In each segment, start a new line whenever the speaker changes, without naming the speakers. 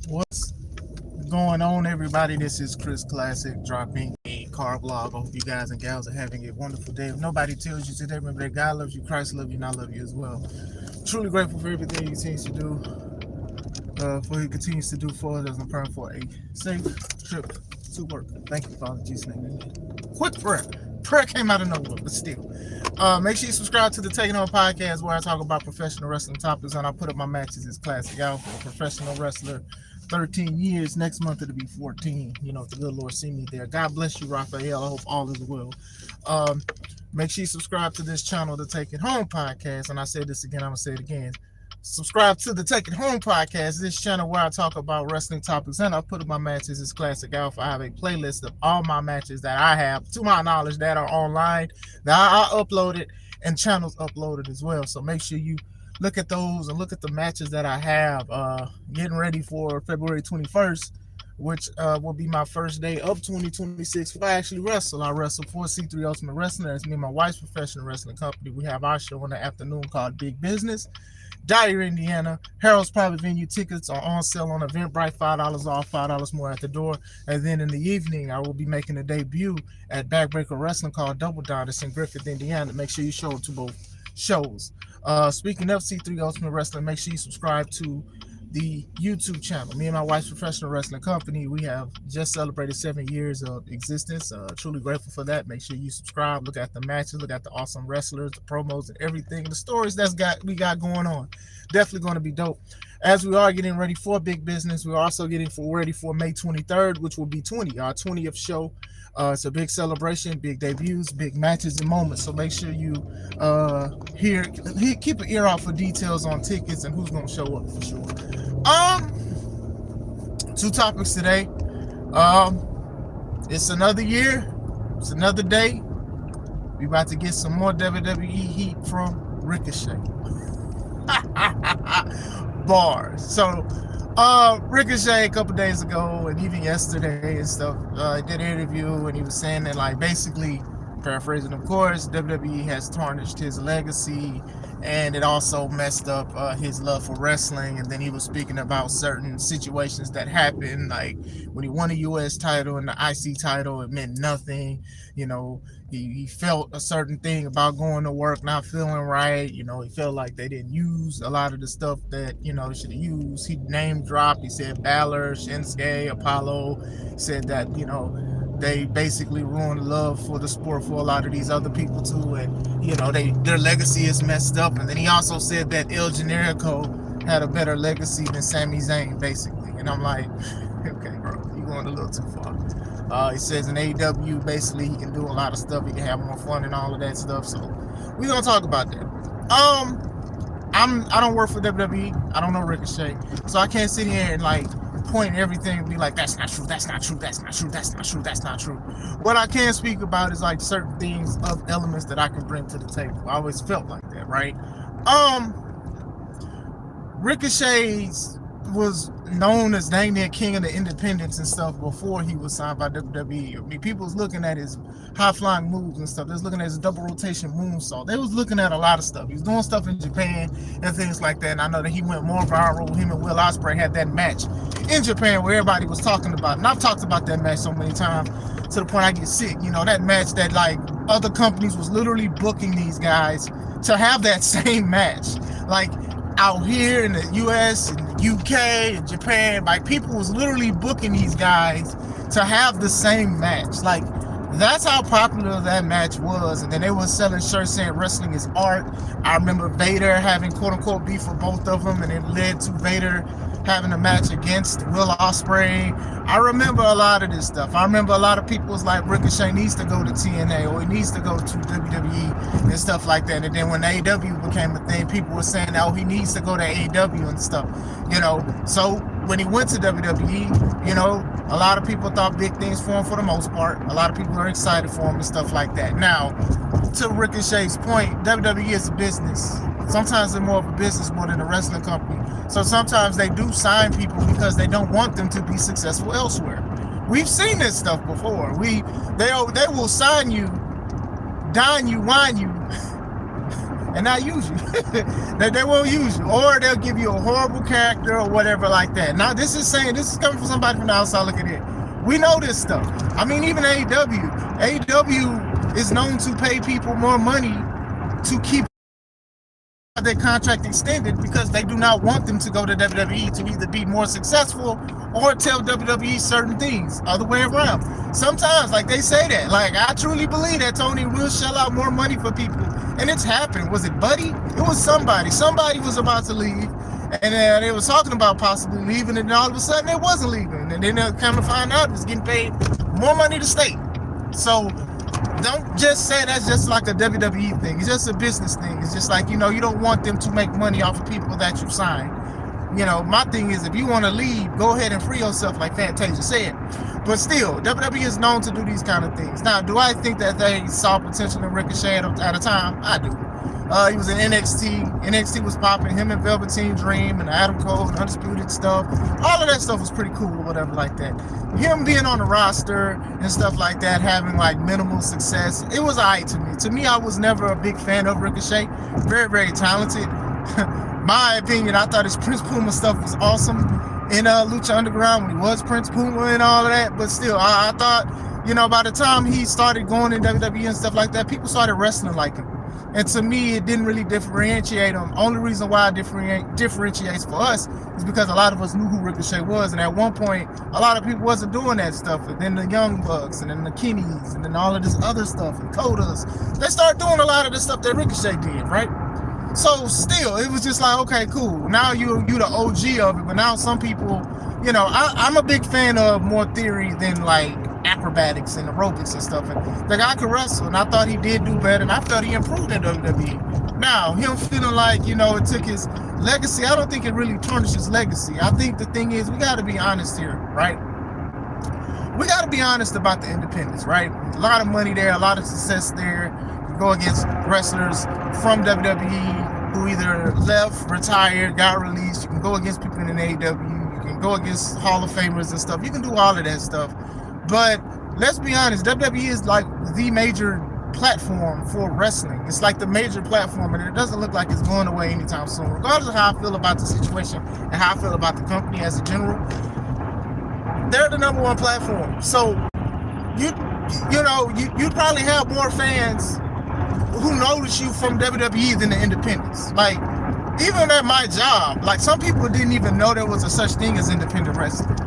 What's going on, everybody? This is Chris Classic dropping a car vlog. I hope you guys and gals are having a wonderful day. If nobody tells you today, remember that God loves you, Christ loves you, and I love you as well. Truly grateful for everything He continues to do, for He continues to do for us as I'm praying for a safe trip to work. Thank you, Father, in Jesus' name. Amen. Quick prayer. Prayer came out of nowhere, but still. Make sure you subscribe to the Taking On podcast where I talk about professional wrestling topics and I put up my matches as classic alpha, a professional wrestler. 13 years. Next month it'll be 14. You know, if the good Lord see me there. God bless you, Raphael. I hope all is well. Make sure you subscribe to this channel, the Take It Home podcast. And I say this again, I'm gonna say it again. Subscribe to the Take It Home podcast, this channel where I talk about wrestling topics and I put up my matches as classic alpha. I have a playlist of all my matches that I have, to my knowledge, that are online, that I uploaded, and channels uploaded as well. So make sure you look at those and look at the matches that I have. Getting ready for February 21st, which will be my first day of 2026 where I actually wrestle. I wrestle for C3 Ultimate Wrestling. It's me and my wife's professional wrestling company. We have our show in the afternoon called Big Business. Dyer, Indiana. Harold's Private Venue tickets are on sale on Eventbrite. $5 off, $5 more at the door. And then in the evening, I will be making a debut at Backbreaker Wrestling called Double Down. It's in Griffith, Indiana. Make sure you show up to both shows. Speaking of C3 Ultimate Wrestling, make sure you subscribe to the YouTube channel. Me and my wife's professional wrestling company, we have just celebrated 7 years of existence. Truly grateful for that. Make sure you subscribe, look at the matches, look at the awesome wrestlers, the promos, and everything, the stories we got going on. Definitely going to be dope. As we are getting ready for Big Business, we're also getting ready for May 23rd, which will be our 20th show. It's a big celebration, big debuts, big matches and moments. So make sure you keep an ear out for details on tickets and who's gonna show up for sure. Two topics today. It's another year, it's another day. We about to get some more WWE heat from Ricochet. Bars. So Ricochet a couple days ago and even yesterday and stuff, did an interview and he was saying that, like, basically, paraphrasing of course, WWE has tarnished his legacy and it also messed up his love for wrestling. And then he was speaking about certain situations that happened, like when he won a US title and the IC title, it meant nothing. You know, he felt a certain thing about going to work not feeling right. You know, he felt like they didn't use a lot of the stuff that, you know, they should have used. He name dropped. He said Balor, Shinsuke, Apollo. He said that, you know, they basically ruined love for the sport for a lot of these other people too, and you know, their legacy is messed up. And then he also said that El Generico had a better legacy than Sami Zayn, basically. And I'm like, okay, bro, you're going a little too far. He says in AEW, basically, he can do a lot of stuff. He can have more fun and all of that stuff. So we're gonna talk about that. I don't work for WWE. I don't know Ricochet, so I can't sit here and like point everything and be like, that's not true, that's not true, that's not true, that's not true, that's not true. What I can speak about is like certain things of elements that I can bring to the table. I always felt like that, right? Ricochet was known as dang near king of the independents and stuff before he was signed by WWE. I mean, people was looking at his high-flying moves and stuff. They was looking at his double rotation moonsault. They was looking at a lot of stuff. He was doing stuff in Japan and things like that. And I know that he went more viral. Him and Will Ospreay had that match in Japan where everybody was talking about it. And I've talked about that match so many times to the point I get sick. You know, that match that like other companies was literally booking these guys to have that same match. Like out here in the US and the UK and Japan, like people was literally booking these guys to have the same match. Like that's how popular that match was. And then they were selling shirts saying wrestling is art. I remember Vader having quote unquote beef with both of them, and it led to Vader having a match against Will Ospreay. I remember a lot of this stuff. I remember a lot of people was like, Ricochet needs to go to TNA or he needs to go to WWE and stuff like that. And then when AEW became a thing, people were saying, oh, he needs to go to AEW and stuff, you know. So when he went to WWE, you know, a lot of people thought big things for him for the most part. A lot of people are excited for him and stuff like that. Now, to Ricochet's point, WWE is a business. Sometimes they're more of a business more than a wrestling company. So sometimes they do sign people because they don't want them to be successful elsewhere. We've seen this stuff before. They will sign you, dine you, wine you, and not use you. They won't use you, or they'll give you a horrible character or whatever like that. Now this is coming from somebody from the outside looking in. We know this stuff. I mean, even AEW is known to pay people more money to keep their contract extended because they do not want them to go to WWE to either be more successful or tell WWE certain things. Other way around. Sometimes, like they say that, like I truly believe that Tony will shell out more money for people, and it's happened. Was it Buddy? It was somebody. Somebody was about to leave, and they was talking about possibly leaving, and then all of a sudden it wasn't leaving, and then they'll come to find out it's getting paid more money to stay. So don't just say that's just like a WWE thing. It's just a business thing. It's just like, you know, you don't want them to make money off of people that you sign. You know, my thing is, if you want to leave, go ahead and free yourself, like Fantasia said. But still, WWE is known to do these kind of things. Now, do I think that they saw potential in Ricochet at a time? I do. He was in NXT. NXT was popping. Him and Velveteen Dream and Adam Cole and Undisputed stuff. All of that stuff was pretty cool or whatever like that. Him being on the roster and stuff like that, having like minimal success, it was alright to me. To me, I was never a big fan of Ricochet. Very, very talented. My opinion, I thought his Prince Puma stuff was awesome in Lucha Underground when he was Prince Puma and all of that. But still, I thought, you know, by the time he started going in WWE and stuff like that, people started wrestling like him. And to me, it didn't really differentiate him. Only reason why it differentiates for us is because a lot of us knew who Ricochet was. And at one point, a lot of people wasn't doing that stuff. And then the Young Bucks and then the Kennies and then all of this other stuff and Codas, they started doing a lot of the stuff that Ricochet did, right? So still, it was just like, okay, cool. Now you the OG of it. But now some people, you know, I'm a big fan of more theory than like acrobatics and aerobics and stuff. And the guy could wrestle, and I thought he did do better, and I felt he improved in WWE. Now, him feeling like, you know, it took his legacy, I don't think it really tarnished his legacy. I think the thing is, we got to be honest here, right? We got to be honest about the independents, right? A lot of money there, a lot of success there. You go against wrestlers from WWE who either left, retired, got released. You can go against people in AEW. You can go against Hall of Famers and stuff. You can do all of that stuff. But let's be honest, WWE is like the major platform for wrestling. It's like the major platform, and it doesn't look like it's going away anytime soon. Regardless of how I feel about the situation and how I feel about the company as a general, they're the #1 platform. So you probably have more fans who notice you from WWE than the independents. Like, even at my job, like some people didn't even know there was a such thing as independent wrestling.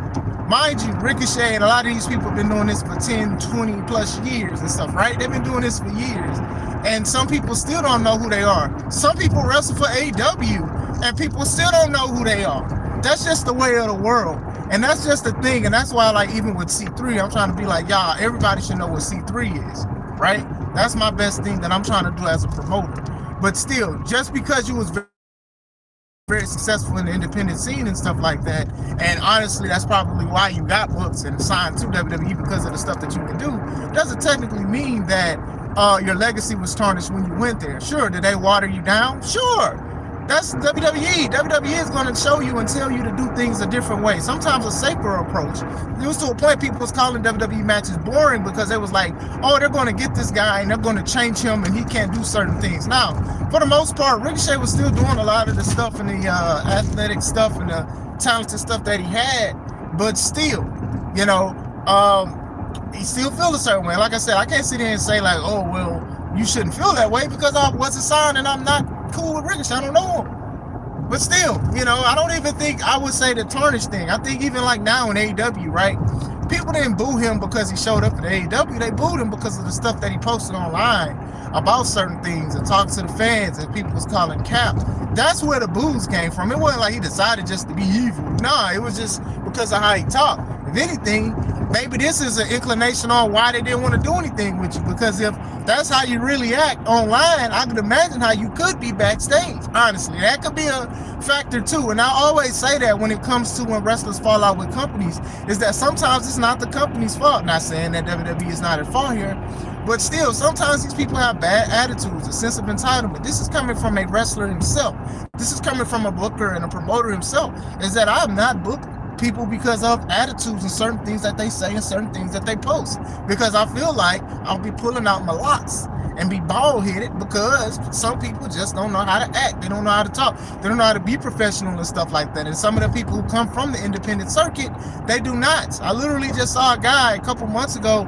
Mind you, Ricochet and a lot of these people have been doing this for 10, 20 plus years and stuff, right? They've been doing this for years. And some people still don't know who they are. Some people wrestle for AEW and people still don't know who they are. That's just the way of the world. And that's just the thing. And that's why, like, even with C3, I'm trying to be like, y'all, everybody should know what C3 is, right? That's my best thing that I'm trying to do as a promoter. But still, just because you was very successful in the independent scene and stuff like that, and honestly that's probably why you got booked and signed to WWE because of the stuff that you can do, doesn't technically mean that your legacy was tarnished when you went there. Sure, did they water you down? Sure, that's WWE. WWE is going to show you and tell you to do things a different way, sometimes a safer approach. It was to a point people was calling WWE matches boring because they was like, oh, they're going to get this guy and they're going to change him and he can't do certain things. Now, for the most part, Ricochet was still doing a lot of the stuff and the athletic stuff and the talented stuff that he had, but still, you know, he still feels a certain way. Like I said, I can't sit here and say like, oh, well, you shouldn't feel that way because I wasn't signed and I'm not cool with Ricochet. I don't know him. But still, you know, I don't even think I would say the tarnish thing. I think even like now in AEW, right? People didn't boo him because he showed up at AEW. They booed him because of the stuff that he posted online about certain things and talked to the fans and people was calling cap. That's where the boos came from. It wasn't like he decided just to be evil. Nah, it was just because of how he talked. If anything, maybe this is an inclination on why they didn't want to do anything with you, because if that's how you really act online, I can imagine how you could be backstage. Honestly, that could be a factor too. And I always say that when it comes to when wrestlers fall out with companies, is that sometimes it's not the company's fault. Not saying that WWE is not at fault here, but still, sometimes these people have bad attitudes, a sense of entitlement. This is coming from a wrestler himself. This is coming from a booker and a promoter himself, is that I have not booked people because of attitudes and certain things that they say and certain things that they post, because I feel like I'll be pulling out my lots and be bald-headed because some people just don't know how to act. They don't know how to talk. They don't know how to be professional and stuff like that. And some of the people who come from the independent circuit, they do not. I literally just saw a guy a couple months ago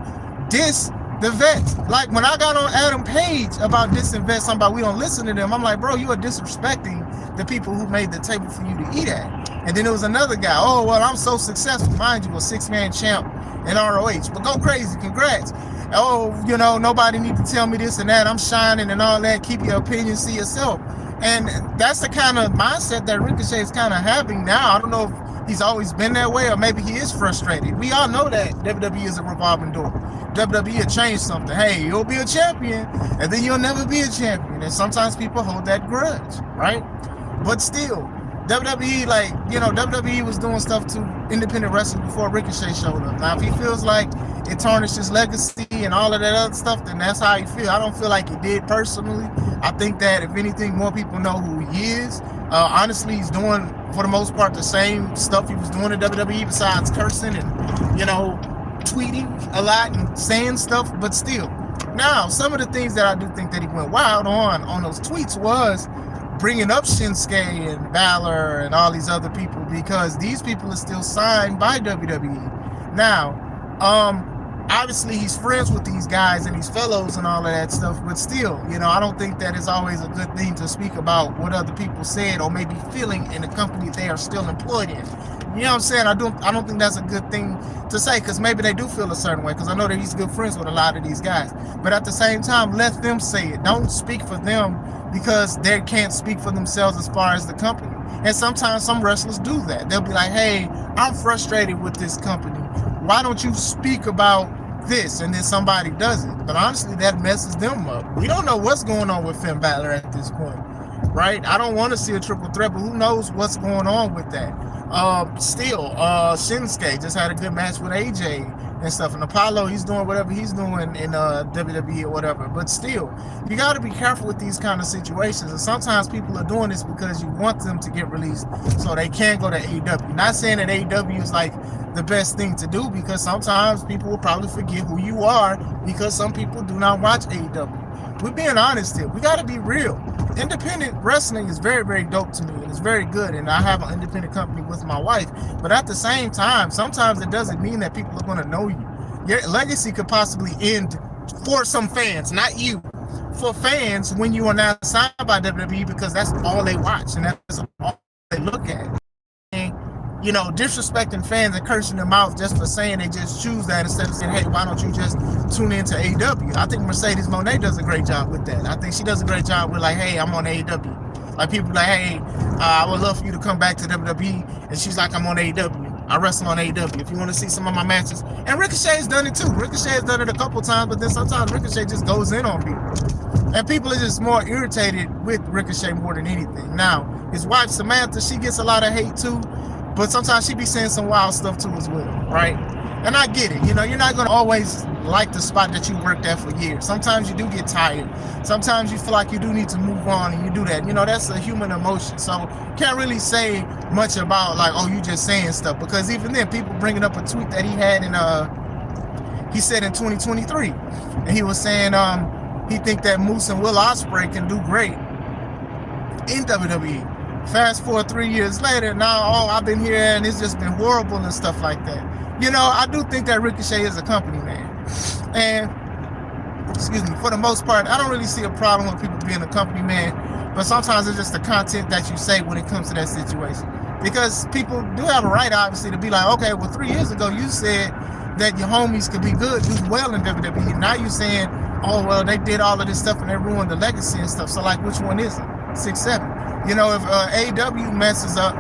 diss the vets. Like when I got on Adam Page about dissing vets, somebody, we don't listen to them. I'm like, bro, you are disrespecting the people who made the table for you to eat at. And then there was another guy, oh, well, I'm so successful. Mind you, a 6-man champ in ROH. But go crazy, congrats. Oh, you know, nobody need to tell me this and that. I'm shining and all that. Keep your opinion, see yourself. And that's the kind of mindset that Ricochet is kind of having now. I don't know if he's always been that way or maybe he is frustrated. We all know that WWE is a revolving door. WWE will change something. Hey, you'll be a champion and then you'll never be a champion. And sometimes people hold that grudge, right? But still, WWE, like, you know, WWE was doing stuff to independent wrestling before Ricochet showed up. Now, if he feels like it tarnished his legacy and all of that other stuff, then that's how he feels. I don't feel like it did personally. I think that if anything, more people know who he is. Honestly, he's doing, for the most part, the same stuff he was doing in WWE besides cursing and, you know, tweeting a lot and saying stuff, but still. Now, some of the things that I do think that he went wild on those tweets was bringing up Shinsuke and Balor and all these other people because these people are still signed by WWE. Now, obviously he's friends with these guys and these fellows and all of that stuff, but still, you know, I don't think that it's always a good thing to speak about what other people said or maybe feeling in the company they are still employed in. You know what I'm saying? I don't think that's a good thing to say because maybe they do feel a certain way because I know that he's good friends with a lot of these guys. But at the same time, let them say it. Don't speak for them because they can't speak for themselves as far as the company. And sometimes some wrestlers do that. They'll be like, hey, I'm frustrated with this company. Why don't you speak about this? And then somebody does it. But honestly, that messes them up. We don't know what's going on with Finn Balor at this point, right? I don't want to see a triple threat, but who knows what's going on with that. Still, Shinsuke just had a good match with AJ and stuff. And Apollo, he's doing whatever he's doing in WWE or whatever. But still, you got to be careful with these kind of situations. And sometimes people are doing this because you want them to get released so they can go to AEW. Not saying that AEW is like the best thing to do because sometimes people will probably forget who you are because some people do not watch AEW. We're being honest here. We got to be real. Independent wrestling is very, very dope to me and it's very good. And I have an independent company with my wife. But at the same time, sometimes it doesn't mean that people are going to know you. Your legacy could possibly end for some fans, not you. For fans when you are not signed by WWE because that's all they watch and that's all they look at. And, you know, disrespecting fans and cursing them out just for saying they just choose that instead of saying, hey, why don't you just tune into AEW? I think Mercedes Moné does a great job with that. I think she does a great job with like, hey, I'm on AEW. Like people like, hey, I would love for you to come back to WWE. And she's like, I'm on AEW. I wrestle on AEW. If you want to see some of my matches. And Ricochet's done it too. Ricochet has done it a couple times, but then sometimes Ricochet just goes in on people. And people are just more irritated with Ricochet more than anything. Now, his wife Samantha, she gets a lot of hate too. But sometimes she be saying some wild stuff too as well, right? And I get it. You know, you're not going to always like the spot that you worked at for years. Sometimes you do get tired. Sometimes you feel like you do need to move on and you do that. You know, that's a human emotion. So can't really say much about like, oh, you just saying stuff. Because even then, people bringing up a tweet that he had he said in 2023. And he was saying he think that Moose and Will Ospreay can do great in WWE. Fast forward 3 years later, now, oh, I've been here and it's just been horrible and stuff like that. You know, I do think that Ricochet is a company man. And, excuse me, for the most part, I don't really see a problem with people being a company man, but sometimes it's just the content that you say when it comes to that situation. Because people do have a right, obviously, to be like, okay, well, 3 years ago, you said that your homies could be good, do well in WWE. Now you're saying, oh, well, they did all of this stuff and they ruined the legacy and stuff. So, like, which one is it? 6, 7. You know, if AEW messes up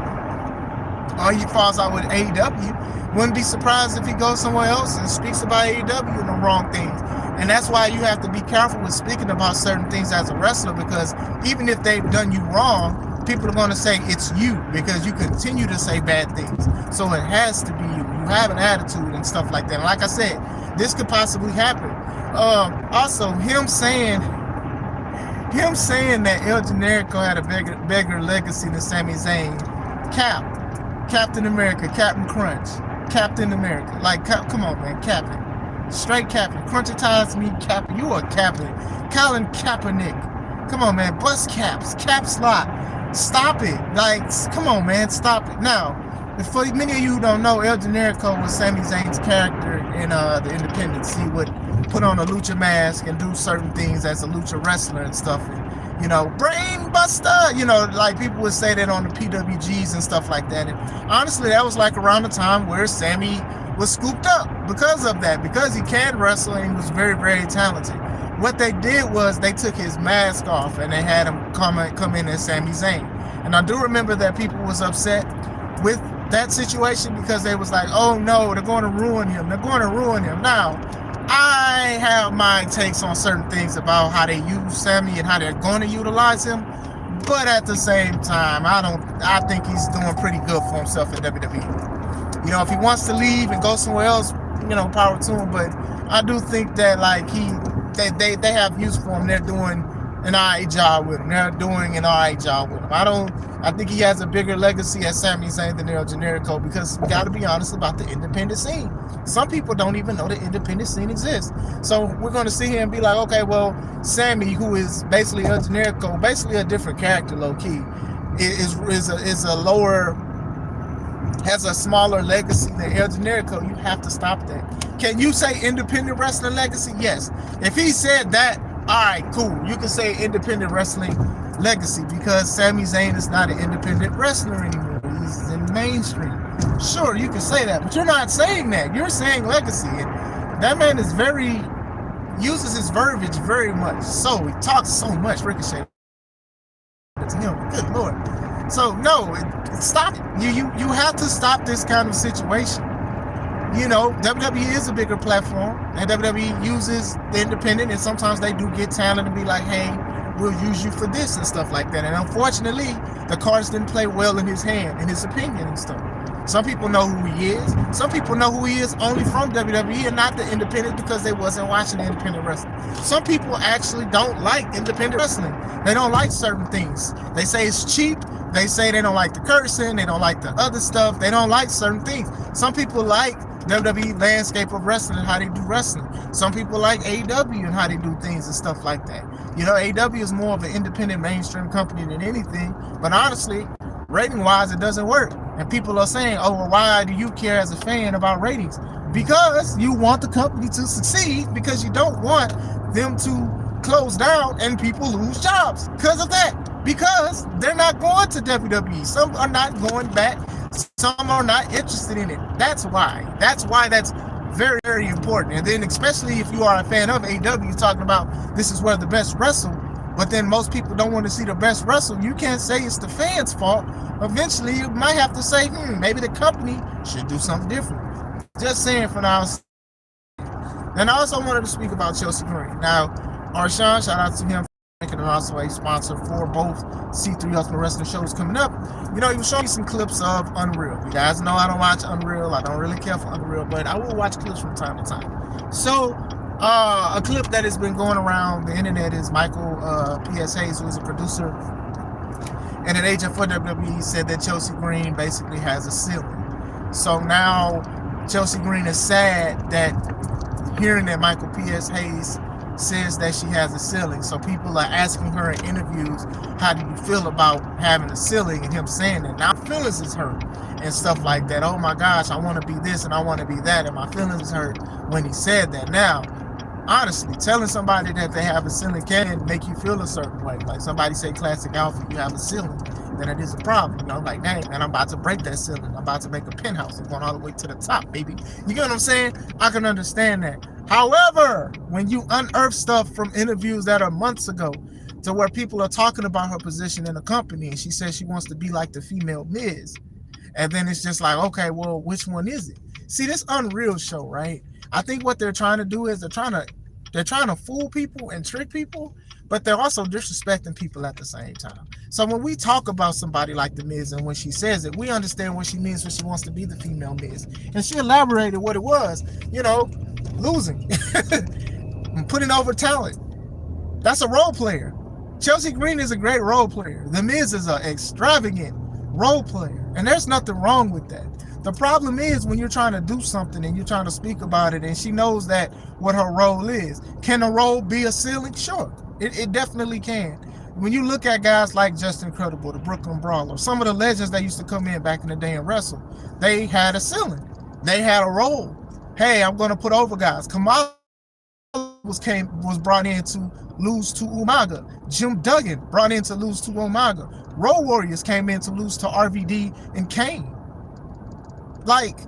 or he falls out with AEW, wouldn't be surprised if he goes somewhere else and speaks about AEW and the wrong things. And that's why you have to be careful with speaking about certain things as a wrestler, because even if they've done you wrong, people are going to say it's you because you continue to say bad things. So it has to be you. You have an attitude and stuff like that. And like I said, this could possibly happen. Also, him saying that El Generico had a bigger legacy than Sami Zayn. Captain America, Captain Crunch, Captain America. Like, come on, man, Captain. Straight capping. Crunchy ties me capping. You are capping. Colin Kaepernick. Come on, man. Bust caps. Caps lock. Stop it. Like, come on, man. Stop it. Now, for many of you who don't know, El Generico was Sami Zayn's character in the Independence. He would put on a lucha mask and do certain things as a lucha wrestler and stuff. And, you know, brain buster. You know, like people would say that on the PWGs and stuff like that. And honestly, that was like around the time where Sami was scooped up because of that, because he can wrestle and he was very, very talented. What they did was they took his mask off and they had him come in as Sami Zayn. And I do remember that people was upset with that situation because they was like, oh no, they're going to ruin him. They're going to ruin him. Now, I have my takes on certain things about how they use Sami and how they're going to utilize him. But at the same time, I think he's doing pretty good for himself in WWE. You know, if he wants to leave and go somewhere else, you know, power to him. But I do think that like they have use for him. They're doing an alright job with him. They're doing an alright job with him. I think he has a bigger legacy as Sami Zayn than El Generico, because we got to be honest about the independent scene. Some people don't even know the independent scene exists. So we're going to sit here and be like, okay, well, Sami, who is basically El Generico, basically a different character, low key, has a smaller legacy than El Generico. You have to stop that. Can you say independent wrestling legacy? Yes. If he said that, all right, cool. You can say independent wrestling legacy, because Sami Zayn is not an independent wrestler anymore. He's in mainstream. Sure, you can say that, but you're not saying that. You're saying legacy. And that man is uses his verbiage very much. So he talks so much. Ricochet to him. Good Lord. So no, stop it. You have to stop this kind of situation. You know, WWE is a bigger platform, and WWE uses the independent, and sometimes they do get talent and be like, hey, we'll use you for this and stuff like that. And unfortunately, the cards didn't play well in his hand, in his opinion and stuff. Some people know who he is. Some people know who he is only from WWE and not the independent because they wasn't watching the independent wrestling. Some people actually don't like independent wrestling. They don't like certain things. They say it's cheap. They say they don't like the cursing. They don't like the other stuff. They don't like certain things. Some people like WWE landscape of wrestling and how they do wrestling. Some people like AEW and how they do things and stuff like that. You know, AEW is more of an independent mainstream company than anything, but honestly, rating wise, it doesn't work. And people are saying, oh, well, why do you care as a fan about ratings? Because you want the company to succeed, because you don't want them to close down and people lose jobs because of that. Because they're not going to WWE. Some are not going back. Some are not interested in it. That's why. That's very, very important. And then especially if you are a fan of AEW, talking about this is where the best wrestle, but then most people don't want to see the best wrestle, you can't say it's the fans' fault. Eventually, you might have to say, maybe the company should do something different. Just saying for now. And I also wanted to speak about Chelsea Green. Now, Arshawn, shout out to him, making it also a sponsor for both C3 Ultimate Wrestling shows coming up. You know, he was showing me some clips of Unreal. You guys know I don't watch Unreal. I don't really care for Unreal, but I will watch clips from time to time. So, a clip that has been going around the internet is Michael P.S. Hayes, who is a producer and an agent for WWE, said that Chelsea Green basically has a ceiling. So now Chelsea Green is sad that hearing that Michael P.S. Hayes says that she has a ceiling. So people are asking her in interviews, how do you feel about having a ceiling, and him saying that now feelings is hurt and stuff like that. Oh my gosh, I want to be this and I want to be that, and my feelings is hurt when he said that. Now, honestly, telling somebody that they have a ceiling can make you feel a certain way. Like somebody say Classic Alpha, you have a ceiling, then it is a problem. You know, like, dang, man, I'm about to break that ceiling. I'm about to make a penthouse. I'm going all the way to the top, baby. You get what I'm saying? I can understand that. However, when you unearth stuff from interviews that are months ago to where people are talking about her position in the company, and she says she wants to be like the female Miz, and then it's just like, okay, well, which one is it? See, this Unreal show, right? I think what they're trying to do is they're trying to fool people and trick people, but they're also disrespecting people at the same time. So when we talk about somebody like the Miz, and when she says it, we understand what she means when she wants to be the female Miz. And she elaborated what it was, you know, losing, putting over talent. That's a role player. Chelsea Green is a great role player. The Miz is an extravagant role player, and there's nothing wrong with that. The problem is when you're trying to do something and you're trying to speak about it, and she knows that what her role is. Can a role be a ceiling? Sure, it definitely can. When you look at guys like Justin Credible, the Brooklyn Brawler, some of the legends that used to come in back in the day and wrestle, they had a ceiling. They had a role. Hey, I'm going to put over guys. Kamala was brought in to lose to Umaga. Jim Duggan brought in to lose to Umaga. Road Warriors came in to lose to RVD and Kane. Like,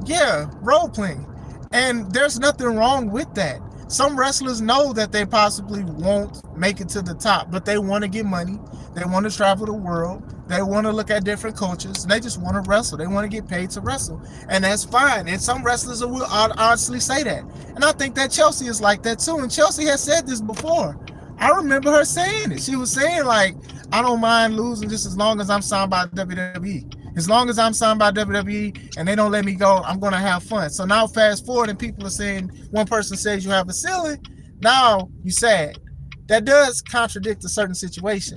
yeah, role playing. And there's nothing wrong with that. Some wrestlers know that they possibly won't make it to the top, but they want to get money. They want to travel the world. They want to look at different cultures. They just want to wrestle. They want to get paid to wrestle. And that's fine. And some wrestlers will honestly say that. And I think that Chelsea is like that too. And Chelsea has said this before. I remember her saying it. She was saying, like, I don't mind losing just as long as I'm signed by WWE. As long as I'm signed by WWE and they don't let me go, I'm going to have fun. So now fast forward and people are saying, one person says you have a ceiling, now you sad. That does contradict a certain situation.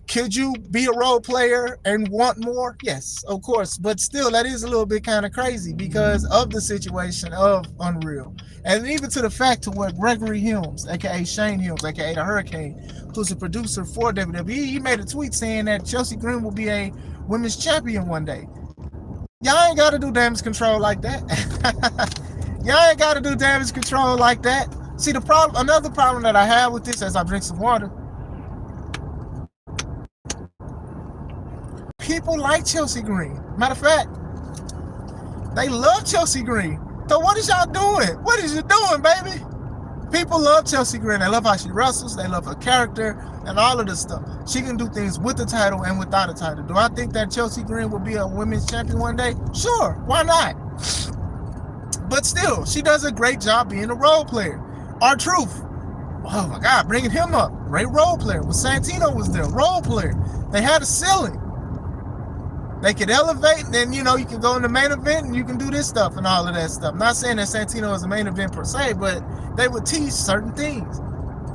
Could you be a role player and want more? Yes, of course. But still, that is a little bit kind of crazy because of the situation of Unreal. And even to the fact to what Gregory Helms, a.k.a. Shane Helms, a.k.a. the Hurricane, who's a producer for WWE, he made a tweet saying that Chelsea Green will be a women's champion one day. Y'all ain't got to do damage control like that. Y'all ain't got to do damage control like that. See, the problem, another problem that I have with this, as I drink some water, people like Chelsea Green. Matter of fact, they love Chelsea Green. So what is y'all doing? What is you doing, baby? People love Chelsea Green. They love how she wrestles. They love her character and all of this stuff. She can do things with the title and without a title. Do I think that Chelsea Green will be a women's champion one day? Sure, why not? But still, she does a great job being a role player. R-Truth, oh my God, bringing him up. Great role player. When Santino was there, role player. They had a ceiling. They could elevate, and then, you know, you can go in the main event and you can do this stuff and all of that stuff. Not saying that Santino is a main event per se, but they would teach certain things.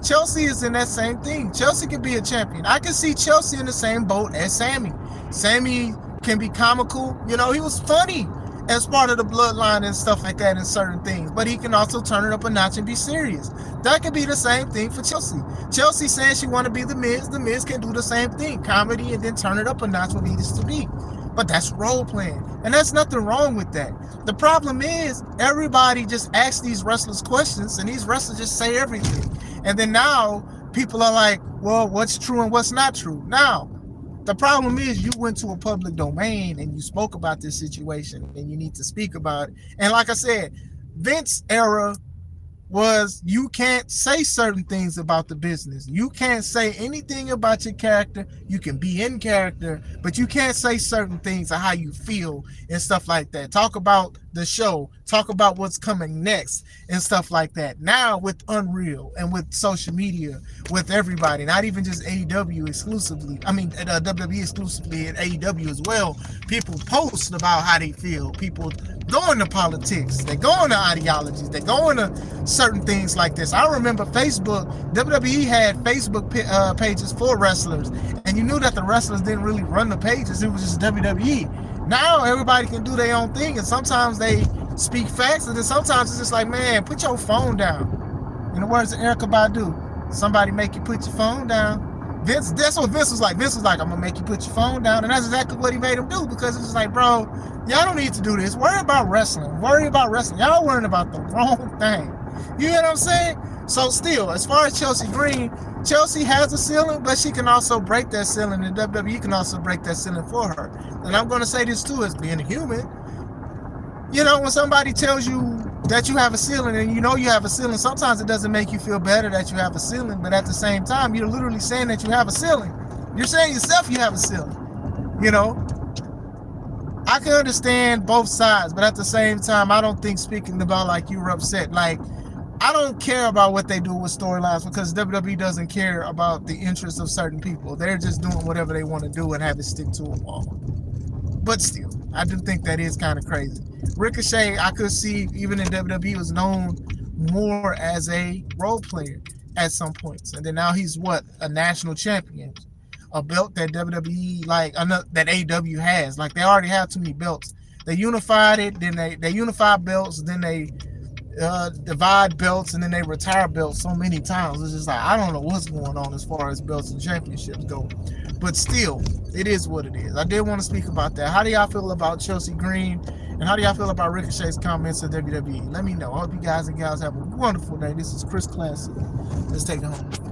Chelsea is in that same thing. Chelsea could be a champion. I can see Chelsea in the same boat as Sammy. Sammy can be comical. You know, he was funny as part of the bloodline and stuff like that in certain things. But he can also turn it up a notch and be serious. That could be the same thing for Chelsea. Chelsea saying she want to be the Miz. The Miz can do the same thing. Comedy and then turn it up a notch what it needs to be. But that's role playing. And there's nothing wrong with that. The problem is everybody just asks these wrestlers questions and these wrestlers just say everything. And then now people are like, well, what's true and what's not true? Now, the problem is you went to a public domain and you spoke about this situation and you need to speak about it. And like I said, Vince era was you can't say certain things about the business. You can't say anything about your character. You can be in character, but you can't say certain things of how you feel and stuff like that. Talk about the show. Talk about what's coming next and stuff like that. Now with Unreal and with social media, with everybody, not even just AEW exclusively. I mean, WWE exclusively and AEW as well. People post about how they feel. People go into politics. They go into ideologies. They go into certain things like this. I remember Facebook, WWE had Facebook pages for wrestlers, and you knew that the wrestlers didn't really run the pages. It was just WWE. Now everybody can do their own thing, and sometimes they speak facts, and then sometimes it's just like, man, put your phone down. In the words of Erykah Badu, somebody make you put your phone down. Vince, that's what Vince was like. Vince was like, I'm gonna make you put your phone down, and that's exactly what he made him do, because it's just like, bro, y'all don't need to do this. Worry about wrestling. Worry about wrestling. Y'all worrying about the wrong thing. You know what I'm saying? So still, as far as Chelsea Green, Chelsea has a ceiling, but she can also break that ceiling, and WWE can also break that ceiling for her. And I'm going to say this too, as being a human. You know, when somebody tells you that you have a ceiling and you know you have a ceiling, sometimes it doesn't make you feel better that you have a ceiling, but at the same time, you're literally saying that you have a ceiling. You're saying yourself you have a ceiling. You know, I can understand both sides, but at the same time, I don't think speaking about like you were upset. Like, I don't care about what they do with storylines because WWE doesn't care about the interests of certain people. They're just doing whatever they want to do and have it stick to them all. But still, I do think that is kind of crazy. Ricochet, I could see even in WWE was known more as a role player at some points. And then now he's what? A national champion. A belt that WWE, like, that AEW has. Like, they already have too many belts. They unified it, then they unified belts, then they divide belts, and then they retire belts so many times. It's just like, I don't know what's going on as far as belts and championships go. But still, it is what it is. I did want to speak about that. How do y'all feel about Chelsea Green? And how do y'all feel about Ricochet's comments at WWE? Let me know. I hope you guys and gals have a wonderful day. This is Chris Classic. Let's take it home.